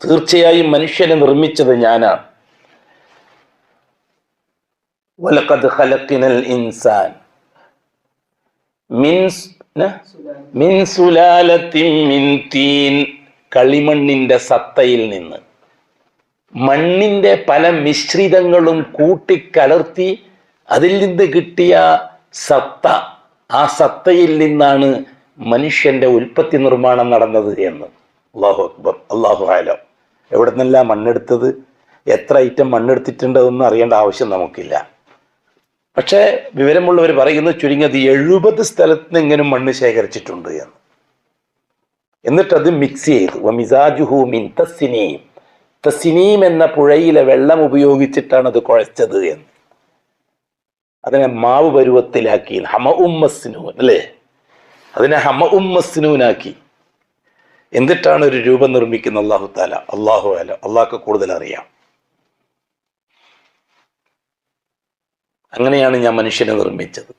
തീർച്ചയായും മനുഷ്യനെ നിർമ്മിച്ചത് ഞാനാണ്. വലഖദ് ഖലഖ്നൽ ഇൻസാൻ മിൻ സുലാലത്തിൻ മിൻ തീൻ, കളിമണ്ണിന്റെ സത്തയിൽ നിന്ന്. മണ്ണിന്റെ പല മിശ്രിതങ്ങളും കൂട്ടിക്കലർത്തി അതിൽ നിന്ന് കിട്ടിയ സത്ത, ആ സത്തയിൽ നിന്നാണ് മനുഷ്യന്റെ ഉൽപ്പത്തി നിർമ്മാണം നടന്നത് എന്ന്. അല്ലാഹു അക്ബർ, അല്ലാഹു ആലം. എവിടെ നിന്നെല്ലാം മണ്ണെടുത്തത്, എത്ര ഐറ്റം മണ്ണെടുത്തിട്ടുണ്ടെന്ന് അറിയേണ്ട ആവശ്യം നമുക്കില്ല. പക്ഷേ വിവരമുള്ളവർ പറയുന്നു ചുരുങ്ങിയത് 70 സ്ഥലത്ത് നിന്ന് ഇങ്ങനെ മണ്ണ് ശേഖരിച്ചിട്ടുണ്ട് എന്ന്. എന്നിട്ടത് മിക്സ് ചെയ്തു. വമിസാജുഹു മിൻ തസ്നീം, തസ്നീം എന്ന പുഴയിലെ വെള്ളം ഉപയോഗിച്ചിട്ടാണ് അത് കുഴച്ചത് എന്ന്. അതിനെ മാവ് പരുവത്തിലാക്കി, ഹമ ഉമ്മസ്നൂൻ അല്ലേ, അതിനെ ഹമ ഉമ്മസ്നൂനാക്കി. എന്നിട്ടാണ് ഒരു രൂപം നിർമ്മിക്കുന്നത് അല്ലാഹു തആല. അല്ലാഹു അല, അള്ളാഹ്ക്ക് കൂടുതൽ അറിയാം. അങ്ങനെയാണ് ഞാൻ മനുഷ്യനെ നിർമ്മിച്ചത്.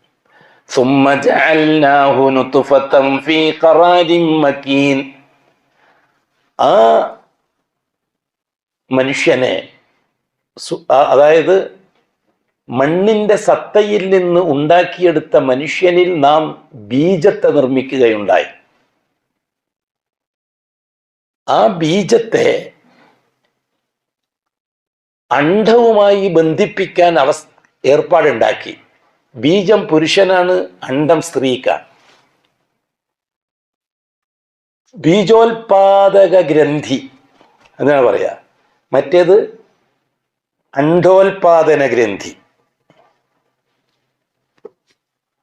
ثُمَّ جَعَلْنَاهُ نُطْفَةً فِي قَرَارٍ مَكِينٍ. ആ മനുഷ്യനെ അതായത് മണ്ണിന്റെ സത്തയിൽ നിന്ന് ഉണ്ടാക്കിയെടുത്ത മനുഷ്യനിൽ നാം ബീജത്തെ നിർമ്മിക്കുകയുണ്ടായി. ആ ബീജത്തെ അണ്ഡവുമായി ബന്ധിപ്പിക്കാൻ ഏർപ്പാടുണ്ടാക്കി. ബീജം പുരുഷനാണ്, അണ്ഡം സ്ത്രീക്കാണ്. ബീജോൽപാദക ഗ്രന്ഥി എന്നാണ് പറയാ, മറ്റേത് അണ്ഡോൽപാദന ഗ്രന്ഥി.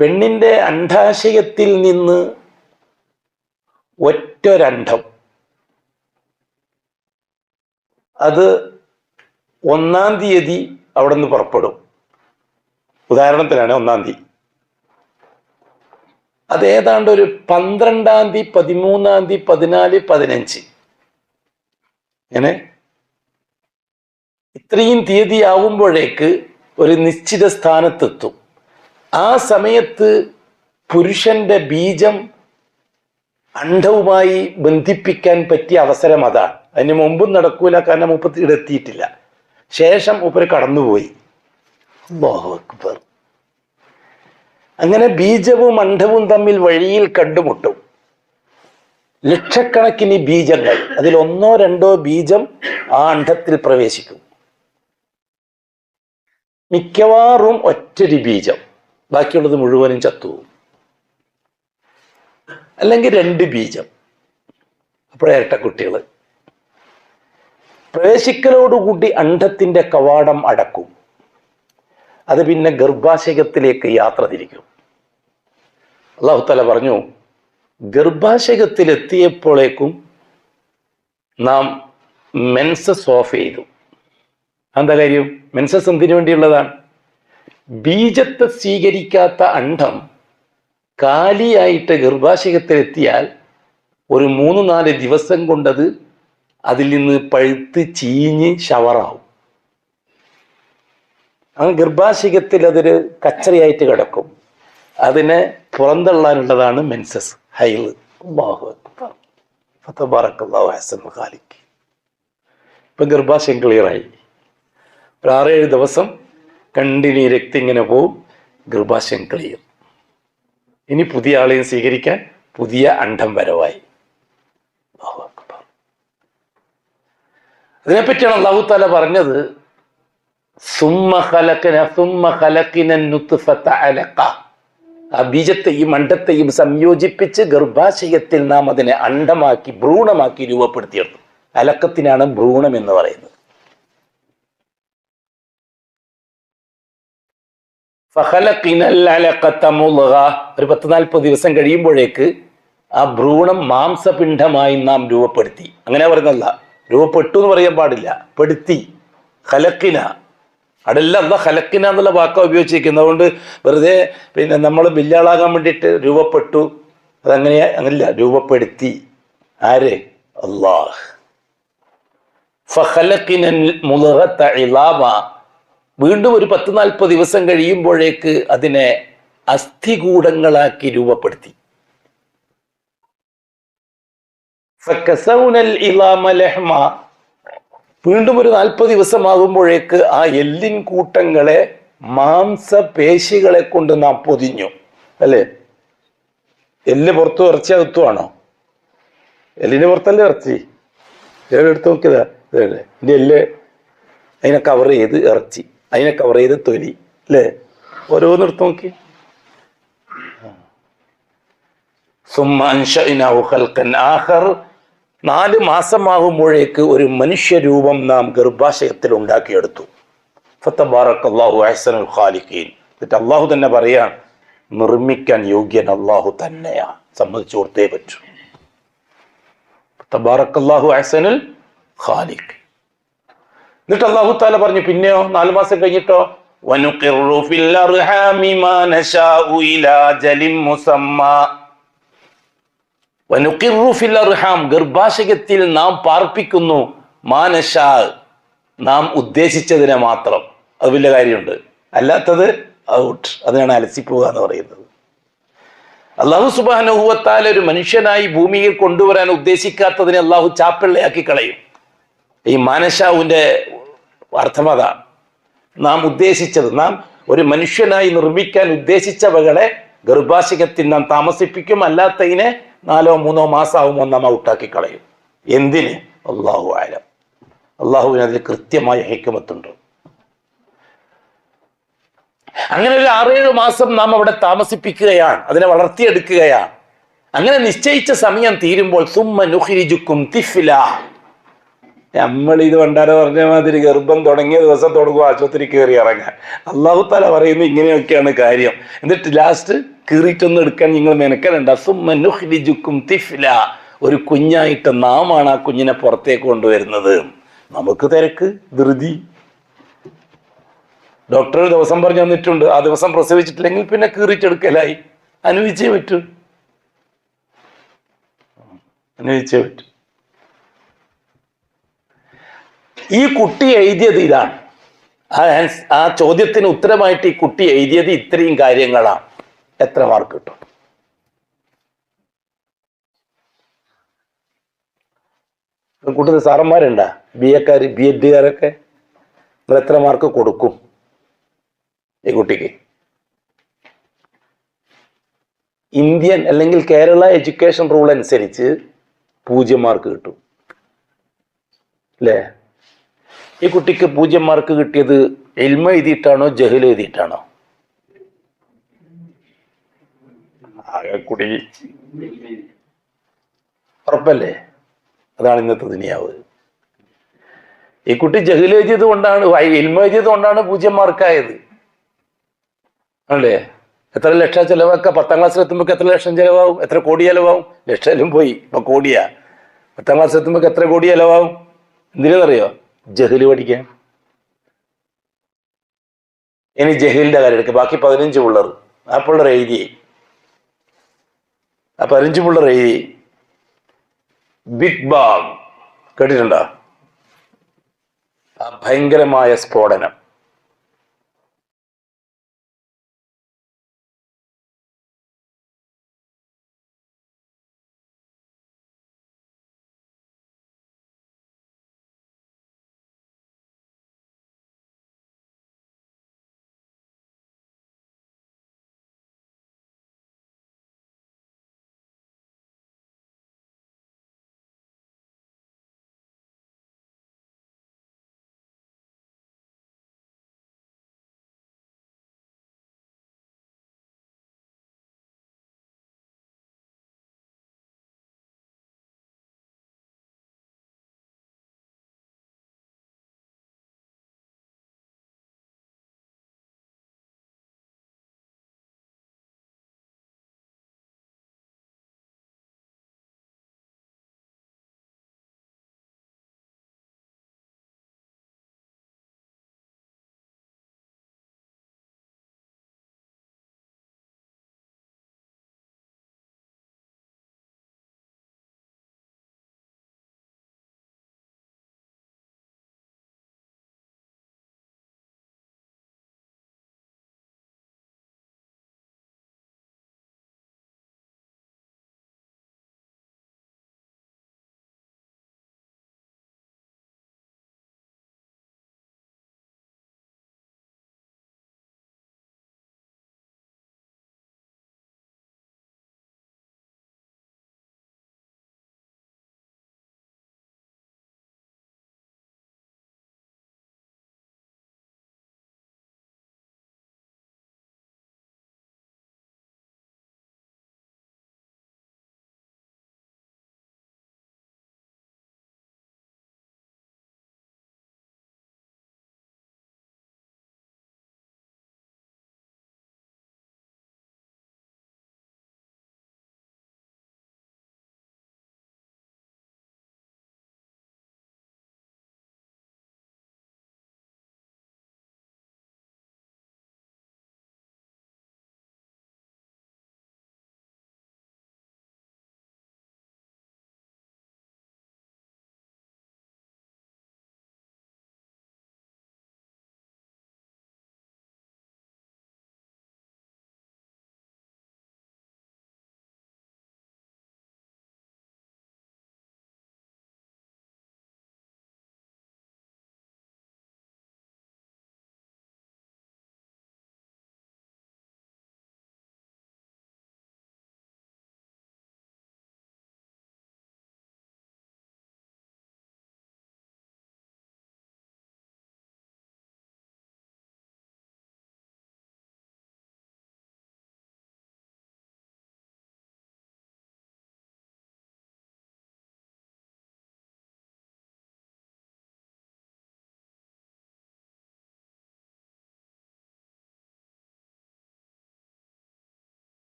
പെണ്ണിന്റെ അണ്ഡാശയത്തിൽ നിന്ന് ഒറ്റൊരണ്ഡം, അത് 1-ാം തീയതി അവിടെ നിന്ന് പുറപ്പെടും. ഉദാഹരണത്തിനാണ് 1-ാം തീയതി. അത് ഏതാണ്ട് ഒരു 12-ാം തീയതി, 13-ാം തീയതി, 14, 15 ഇങ്ങനെ ഇത്രയും തീയതി ആവുമ്പോഴേക്ക് ഒരു നിശ്ചിത സ്ഥാനത്തെത്തും. ആ സമയത്ത് പുരുഷന്റെ ബീജം അണ്ഡവുമായി ബന്ധിപ്പിക്കാൻ പറ്റിയ അവസരം അതാണ്. അതിന് മുമ്പും നടക്കൂല, കാരണം മൂപ്പത്തി ഇവിടെ എത്തിയിട്ടില്ല. ശേഷം മൂപ്പര് കടന്നുപോയി. അല്ലാഹു അക്ബർ. അങ്ങനെ ബീജവും അണ്ഡവും തമ്മിൽ വഴിയിൽ കണ്ടുമുട്ടും. ലക്ഷക്കണക്കിന് ബീജങ്ങൾ, അതിൽ 1-2 ബീജം ആ അണ്ഡത്തിൽ പ്രവേശിക്കും. മിക്കവാറും ഒറ്റൊരു ബീജം, ബാക്കിയുള്ളത് മുഴുവനും ചത്തുപോകും. അല്ലെങ്കിൽ 2 ബീജം, അപ്പോഴേ ഇരട്ടക്കുട്ടികൾ. പ്രവേശിക്കലോടുകൂടി അണ്ഡത്തിന്റെ കവാടം അടക്കും. അത് പിന്നെ ഗർഭാശയത്തിലേക്ക് യാത്ര തിരിക്കും. അല്ലാഹു തആല പറഞ്ഞു, ഗർഭാശയത്തിലെത്തിയപ്പോഴേക്കും നാം മെൻസസ് ഓഫ് ചെയ്തു. എന്താ കാര്യം? മെൻസസ് എന്തിനു വേണ്ടിയുള്ളതാണ്? ബീജത്തെ സ്വീകരിക്കാത്ത അണ്ഡം കാലിയായിട്ട് ഗർഭാശയത്തിലെത്തിയാൽ ഒരു 3-4 ദിവസം കൊണ്ടത് അതിൽ നിന്ന് പഴുത്ത് ചീഞ്ഞ് ഷവറാവും. ആ ഗർഭാശയത്തിൽ അതൊരു കച്ചറയായിട്ട് കിടക്കും. അതിനെ പുറന്തള്ളാനുള്ളതാണ് മെൻസസ്, ഹൈള്. അല്ലാഹു അക്ബർ. ഫതബാറക്കല്ലാഹു അഹ്സനുൽ ഖാലിഖ്. ഇപ്പം ഗർഭാശയം ക്ലിയറായി. ഒരു 6-7 ദിവസം കണ്ടിന്യൂ രക്തം ഇങ്ങനെ പോവും, ഗർഭാശയം ക്ലിയർ. ഇനി പുതിയ ആളെയും സ്വീകരിക്കാൻ പുതിയ അണ്ഡം വരവായി. അല്ലാഹു അക്ബർ. അതിനെപ്പറ്റിയാണ് അല്ലാഹു തആല പറഞ്ഞത്, ആ ബീജത്തെയും അണ്ഡത്തെയും സംയോജിപ്പിച്ച് ഗർഭാശയത്തിൽ നാം അതിനെ അണ്ഡമാക്കി ഭ്രൂണമാക്കി രൂപപ്പെടുത്തിയെടുത്തു. അലക്കത്തിനാണ് ഭ്രൂണം എന്ന് പറയുന്നത്. ഒരു 10-40 ദിവസം കഴിയുമ്പോഴേക്ക് ആ ഭ്രൂണം മാംസപിണ്ഡമായി നാം രൂപപ്പെടുത്തി. അങ്ങനെ പറയുന്നല്ല, രൂപപ്പെട്ടു എന്ന് പറയാൻ പാടില്ല, പെടുത്തി. ഖലഖിന, അതെല്ലാം അല്ലാഹ് ഖലഖിന എന്നുള്ള വാക്ക ഉപയോഗിച്ചിരിക്കുന്നത്. അതുകൊണ്ട് വെറുതെ പിന്നെ നമ്മൾ ബില്ലാളാകാൻ വേണ്ടിയിട്ട് രൂപപ്പെട്ടു, അങ്ങനെയല്ല, രൂപപ്പെടുത്തി. ആര്? അല്ലാഹ്. ഫഖലഖിനൽ മുളഗത ഇളാമ. വീണ്ടും ഒരു 10-40 ദിവസം കഴിയുമ്പോഴേക്ക് അതിനെ അസ്ഥികൂടങ്ങളാക്കി രൂപപ്പെടുത്തി. ഫകസൗനൽ ഇളാമ ലഹ്മ. വീണ്ടും ഒരു 40 ദിവസമാകുമ്പോഴേക്ക് ആ എല്ലിൻ കൂട്ടങ്ങളെ മാംസപേശികളെ കൊണ്ട് നാം പൊതിഞ്ഞു. അല്ലേ? എല്ല് പുറത്തു, ഇറച്ചി അകത്തുവാണോ? എല്ലിന് പുറത്തല്ലേ ഇറച്ചി? എടുത്ത് നോക്കിയതാ. ഇതിന്റെ എല്ല് അതിനെ കവർ ചെയ്ത് ഇറച്ചി, അതിനെ കവർ ചെയ്ത് തൊലി, അല്ലേ? ഓരോന്ന് എടുത്ത് നോക്കി. 4 മാസമാകുമ്പോഴേക്ക് ഒരു മനുഷ്യരൂപം നാം ഗർഭാശയത്തിൽ ഉണ്ടാക്കിയെടുത്തു. ഫതബാറക്കല്ലാഹു അഹ്സനുൽ ഖാലിഖീൻ. എന്നിട്ട് അള്ളാഹു തന്നെ പറയാൻ, നിർമ്മിക്കാൻ യോഗ്യൻ അള്ളാഹു തന്നെയാ, സമ്മതിച്ചു കൊടുത്തേ പറ്റൂ. തബാറക്കല്ലാഹു അഹ്സനുൽ ഖാലിഖ്. എന്നിട്ട് അല്ലാഹു തആല പറഞ്ഞു, പിന്നെയോ 4 മാസം കഴിഞ്ഞിട്ടോ, വനുഖിറു ഫിൽ അർഹാമി മാ നശാഉ ഇലാ ജലിം മുസമ്മാ. വനുഖിറു ഫിൽ അർഹാം, ഗർഭാശയത്തിൽ നാം പാർപ്പിക്കുന്നു, മാ നശാ, നാം ഉദ്ദേശിച്ചതിനെ മാത്രം. അത് വലിയ കാര്യമുണ്ട്, അല്ലാത്തത് ഔട്ട്. അതിനാണ് അലസിപ്പോവുക എന്ന് പറയുന്നത്. അല്ലാഹു സുബ്ഹാനഹു വ തആല ഒരു മനുഷ്യനായി ഭൂമിയിൽ കൊണ്ടുവരാൻ ഉദ്ദേശിക്കാത്തതിനെ അല്ലാഹു ചാപ്പിള്ളയാക്കി കളയും. ഈ മാനശാവിന്റെ അർത്ഥം അതാണ്. നാം ഉദ്ദേശിച്ചത്, നാം ഒരു മനുഷ്യനായി നിർമ്മിക്കാൻ ഉദ്ദേശിച്ചവകളെ ഗർഭാശയത്തിൽ നാം താമസിപ്പിക്കും. അല്ലാത്തതിനെ 4 or 3 മാസമാകുമ്പോൾ നാം ഔട്ടാക്കി കളയും. എന്തിന്? അല്ലാഹു അഅലം. അള്ളാഹുവിന് അതിൽ കൃത്യമായ ഹിക്മത്തുണ്ട്. അങ്ങനെ ഒരു 6-7 മാസം നാം അവിടെ താമസിപ്പിക്കുകയാണ്, അതിനെ വളർത്തിയെടുക്കുകയാണ്. അങ്ങനെ നിശ്ചയിച്ച സമയം തീരുമ്പോൾ സുമ്മ നുഖ്രിജുക്കും തിഫ്ലാ. നമ്മൾ ഇത് പണ്ടാരോ പറഞ്ഞ മാതിരി ഗർഭം തുടങ്ങിയ ദിവസം തുടങ്ങും ആശുപത്രി കയറി ഇറങ്ങാൻ. അള്ളാഹു താല പറയുന്നു ഇങ്ങനെയൊക്കെയാണ് കാര്യം. എന്നിട്ട് ലാസ്റ്റ് കീറിയിട്ടൊന്നും എടുക്കാൻ നിങ്ങൾ മെനക്കലുണ്ട. സുമ്മ നുഖ്രിജുക്കും തിഫ്ലാ. ഒരു കുഞ്ഞായിട്ട് നാമാണ് ആ കുഞ്ഞിനെ പുറത്തേക്ക് കൊണ്ടുവരുന്നത്. നമുക്ക് തിരക്ക്, ധൃതി. ഡോക്ടർ ഒരു ദിവസം പറഞ്ഞു തന്നിട്ടുണ്ട്, ആ ദിവസം പ്രസവിച്ചിട്ടില്ലെങ്കിൽ പിന്നെ കീറിച്ചെടുക്കലായി. അനുഭവിച്ചേ പറ്റൂ, അനുഭവിച്ചേ പറ്റൂ. ഈ കുട്ടി എഴുതിയത് ഇതാണ്. ആ ചോദ്യത്തിന് ഉത്തരമായിട്ട് ഈ കുട്ടി എഴുതിയത് ഇത്രയും കാര്യങ്ങളാണ്. എത്ര മാർക്ക് കിട്ടും? കൂട്ടത്തിൽ സാറന്മാരുണ്ടാ, BA-ക്കാര്, BEd-കാരൊക്കെ? നിങ്ങൾ എത്ര മാർക്ക് കൊടുക്കും ഈ കുട്ടിക്ക്? ഇന്ത്യൻ അല്ലെങ്കിൽ കേരള എഡ്യൂക്കേഷൻ റൂൾ അനുസരിച്ച് 0 മാർക്ക് കിട്ടും അല്ലേ? ഈ കുട്ടിക്ക് 0 മാർക്ക് കിട്ടിയത് ഇൽമ എഴുതിയിട്ടാണോ ജഹൽ എഴുതിയിട്ടാണോ? ആകെ കുടി ഉറപ്പല്ലേ? അതാണ് ഇന്നത്തെ ദുനിയാവ്. ഈ കുട്ടി ജഹൽ എഴുതിയത് കൊണ്ടാണ്, ഇൽമ എഴുതിയത് കൊണ്ടാണ് 0 മാർക്കായത് അല്ലേ? എത്ര ലക്ഷം ചെലവാക്കുക? 10ാം ക്ലാസ്സിൽ എത്തുമ്പോൾ എത്ര ലക്ഷം ചെലവാകും? എത്ര കോടി ചെലവാകും? ലക്ഷം പോയി, ഇപ്പൊ കോടിയാ. 10ാം ക്ലാസ്സിൽ എത്തുമ്പോൾ എത്ര കോടി ചെലവാകും? എന്തിനെന്നറിയോ? ജഹല് പഠിക്കാൻ. ഇനി ജഹീലിന്റെ കാര്യം എടുക്കുക. ബാക്കി 15 പിള്ളേർ, ആ പിള്ളേർ എഴുതി, ആ 15 പിള്ളേർ എഴുതി. ബിഗ് ബാങ് കേട്ടിട്ടുണ്ടോ? ആ ഭയങ്കരമായ സ്ഫോടനം.